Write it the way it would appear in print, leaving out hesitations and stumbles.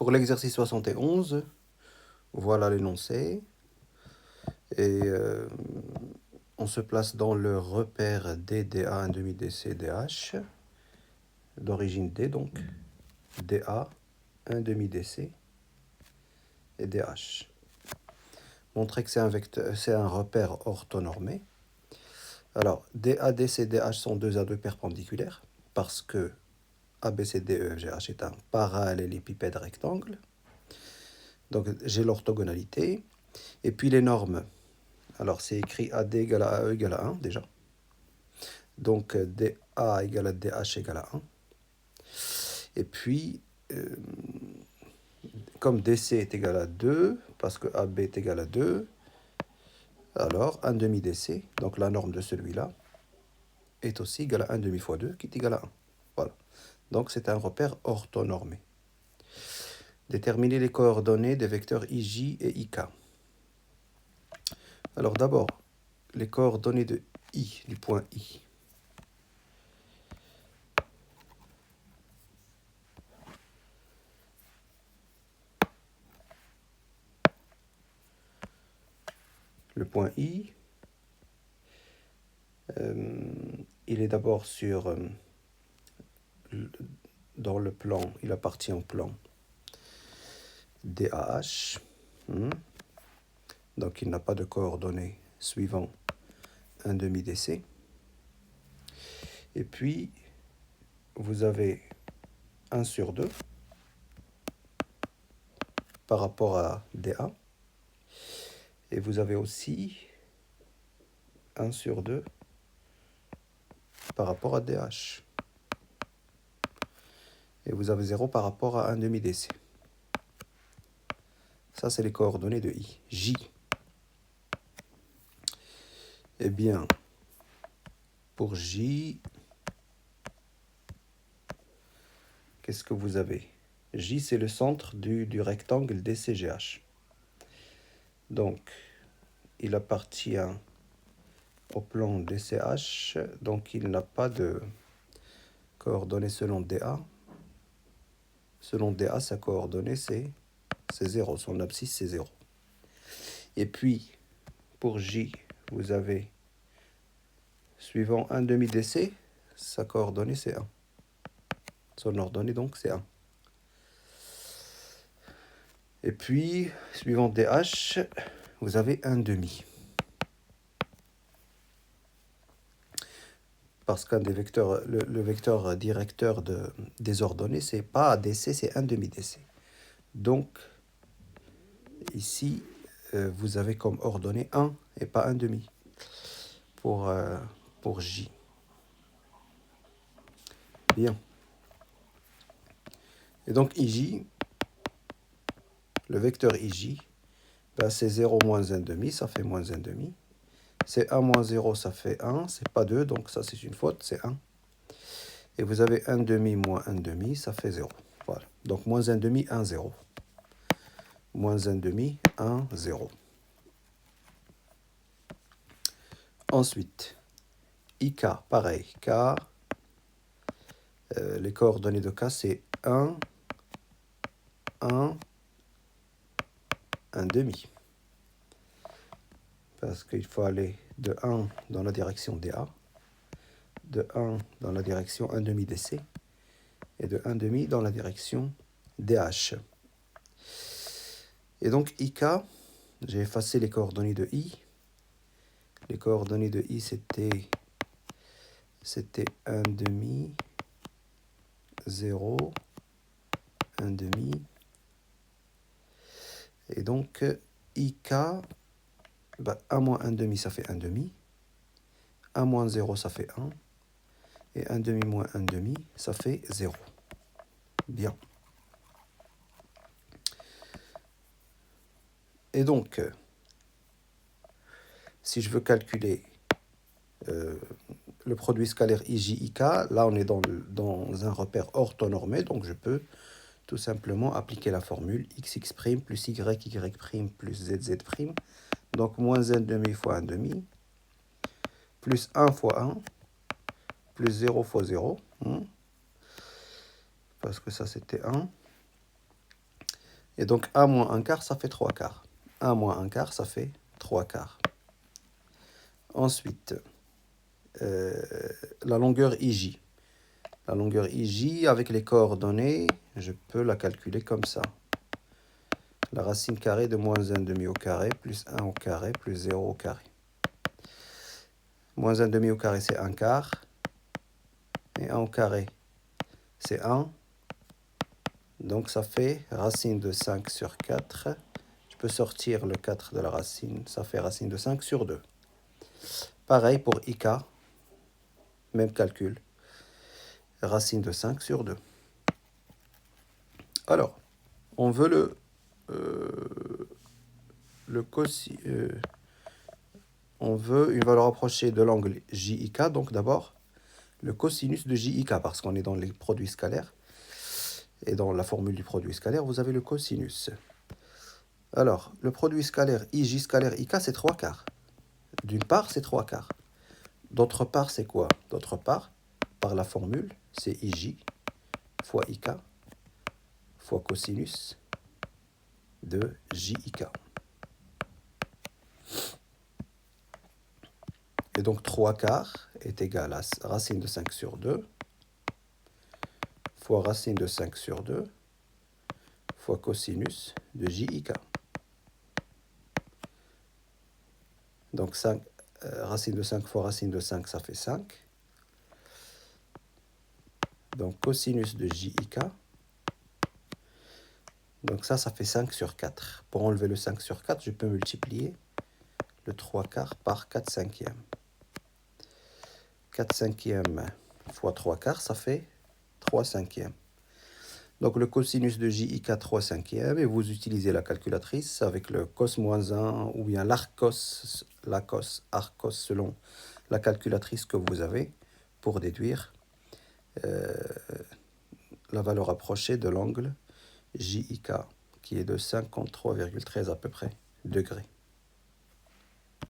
Pour l'exercice 71, voilà l'énoncé. Et on se place dans le repère DDA 1 demi DC DH, d'origine D donc, DA 1 demi DC et DH. Montrer que c'est un repère orthonormé. Alors, DA, DC, DH sont deux A2 perpendiculaires parce que ABCDEFGH est un parallélépipède rectangle. Donc, j'ai l'orthogonalité. Et puis les normes. Alors, c'est écrit AD égale à AE égale à 1 déjà. Donc, DA égale à DH égale à 1. Et puis, comme DC est égal à 2, parce que AB est égal à 2, alors 1 demi DC, donc la norme de celui-là, est aussi égale à 1 demi fois 2, qui est égal à 1. Voilà. Donc c'est un repère orthonormé. Déterminer les coordonnées des vecteurs IJ et IK. Alors d'abord, les coordonnées de I, du point I. Le point I, il est d'abord dans le plan, il appartient au plan DAH. Donc il n'a pas de coordonnées suivant 1 demi DC. Et puis, vous avez 1 sur 2 par rapport à DA. Et vous avez aussi 1 sur 2 par rapport à DH. Et vous avez 0 par rapport à 1 demi DC. Ça, c'est les coordonnées de I. J. Eh bien, pour J, qu'est-ce que vous avez? J, c'est le centre du rectangle DCGH. Donc, il appartient au plan DCH, donc il n'a pas de coordonnées selon DA. Selon DA, sa coordonnée, c'est 0. Son abscisse, c'est 0. Et puis, pour J, vous avez, suivant 1 demi DC, sa coordonnée, c'est 1. Son ordonnée, donc, c'est 1. Et puis, suivant DH, vous avez 1 demi. Parce qu'un des vecteurs, le vecteur directeur des ordonnées, c'est pas ADC, c'est 1 demi DC. Donc, ici, vous avez comme ordonnée 1 et pas 1 demi pour J. Bien. Et donc, IJ, le vecteur IJ, ben c'est 0 moins 1 demi, ça fait moins 1 demi. C'est 1 moins 0, ça fait 1. C'est pas 2, donc ça c'est une faute, c'est 1. Et vous avez 1 demi moins 1 demi, ça fait 0. Voilà. Donc moins 1 demi, 1, 0. Moins 1 demi, 1, 0. Ensuite, IK, pareil. K, les coordonnées de K, c'est 1, 1, 1 demi. Parce qu'il faut aller de 1 dans la direction DA, de 1 dans la direction 1 demi DC, et de 1 demi dans la direction DH. Et donc IK, j'ai effacé les coordonnées de I. Les coordonnées de I, c'était 1 demi, 0, 1 demi. Et donc IK, 1 moins 1 demi, ça fait 1 demi. 1 moins 0, ça fait 1. Et 1 demi moins 1 demi, ça fait 0. Bien. Et donc, si je veux calculer le produit scalaire IJ-IK, là on est dans un repère orthonormé, donc je peux tout simplement appliquer la formule xx' plus yy' plus zz'. Donc moins 1 demi fois 1 demi, plus 1 fois 1, plus 0 fois 0, parce que ça c'était 1. Et donc 1 moins 1 quart, ça fait 3 quarts. 1 moins 1 quart, ça fait 3 quarts. Ensuite, la longueur IJ. La longueur IJ, avec les coordonnées, je peux la calculer comme ça. La racine carrée de moins 1 demi au carré, plus 1 au carré, plus 0 au carré. Moins 1 demi au carré, c'est 1 quart. Et 1 au carré, c'est 1. Donc ça fait racine de 5 sur 4. Je peux sortir le 4 de la racine. Ça fait racine de 5 sur 2. Pareil pour IK. Même calcul. Racine de 5 sur 2. Alors, on veut on veut une valeur approchée de l'angle JIK. Donc d'abord, le cosinus de JIK, parce qu'on est dans les produits scalaires. Et dans la formule du produit scalaire, vous avez le cosinus. Alors, le produit scalaire IJ scalaire IK, c'est 3 quarts. D'une part, c'est 3 quarts. D'autre part, c'est quoi? D'autre part, par la formule, c'est IJ fois IK fois cosinus de JIK. Et donc 3 quarts est égal à racine de 5 sur 2 fois racine de 5 sur 2 fois cosinus de JIK. Donc 5, racine de 5 fois racine de 5, ça fait 5. Donc cosinus de JIK. Donc ça fait 5 sur 4. Pour enlever le 5 sur 4, je peux multiplier le 3 quarts par 4 cinquièmes. 4 cinquièmes fois 3 quarts, ça fait 3 cinquièmes. Donc le cosinus de JIK 3 cinquièmes, et vous utilisez la calculatrice avec le cos moins 1 ou bien l'arcos, arcos selon la calculatrice que vous avez pour déduire la valeur approchée de l'angle JIK qui est de 53,13 à peu près degrés.